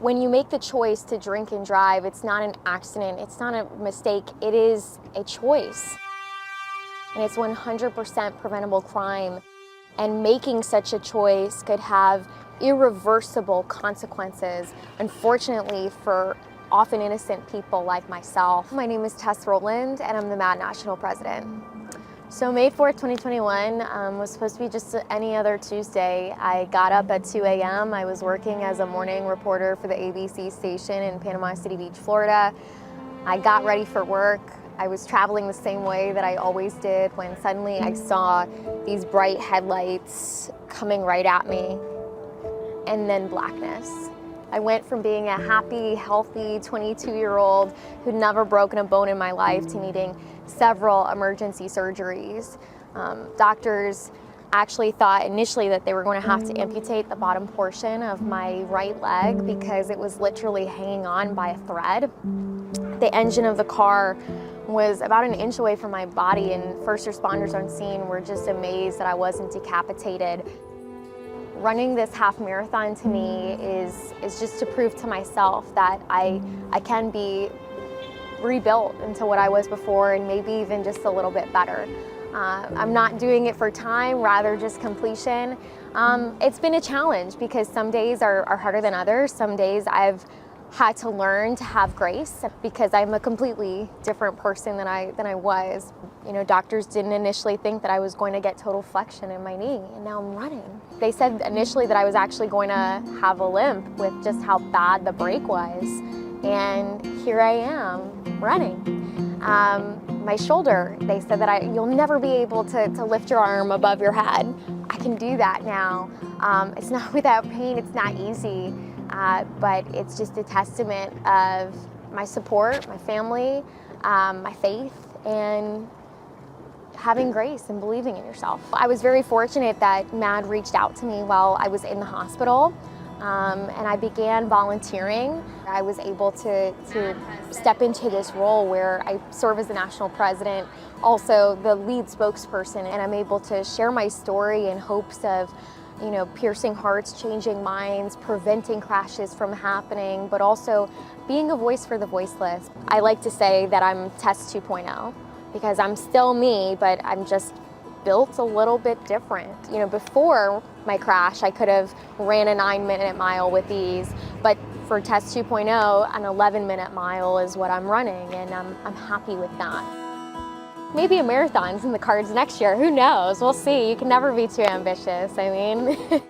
When you make the choice to drink and drive, it's not an accident, it's not a mistake, it is a choice. And it's 100% preventable crime. And making such a choice could have irreversible consequences, unfortunately, for often innocent people like myself. My name is Tess Rowland, and I'm the MAD National President. So May 4th, 2021 was supposed to be just any other Tuesday. I got up at 2 a.m. I was working as a morning reporter for the ABC station in Panama City Beach, Florida. I got ready for work. I was traveling the same way that I always did when suddenly I saw these bright headlights coming right at me, and then blackness. I went from being a happy, healthy 22-year-old who'd never broken a bone in my life to needing several emergency surgeries. Doctors actually thought initially that they were going to have to amputate the bottom portion of my right leg because it was literally hanging on by a thread. The engine of the car was about an inch away from my body, and first responders on scene were just amazed that I wasn't decapitated. Running this half marathon to me is just to prove to myself that I can be rebuilt into what I was before, and maybe even just a little bit better. I'm not doing it for time, rather just completion. It's been a challenge because some days are harder than others. Some days I've had to learn to have grace because I'm a completely different person than I was. You know, doctors didn't initially think that I was going to get total flexion in my knee, and now I'm running. They said initially that I was actually going to have a limp with just how bad the break was, and here I am running. My shoulder, they said that you'll never be able to lift your arm above your head. I can do that now. It's not without pain, it's not easy. But it's just a testament of my support, my family, my faith, and having grace and believing in yourself. I was very fortunate that MAD reached out to me while I was in the hospital, and I began volunteering. I was able to step into this role where I serve as the national president, also the lead spokesperson, and I'm able to share my story in hopes of piercing hearts, changing minds, preventing crashes from happening, but also being a voice for the voiceless. I like to say that I'm Tess 2.0 because I'm still me, but I'm just built a little bit different. Before my crash, I could have ran a 9-minute mile with ease, but for Tess 2.0, an 11-minute mile is what I'm running, and I'm happy with that. Maybe a marathon's in the cards next year, who knows? We'll see. You can never be too ambitious, I mean.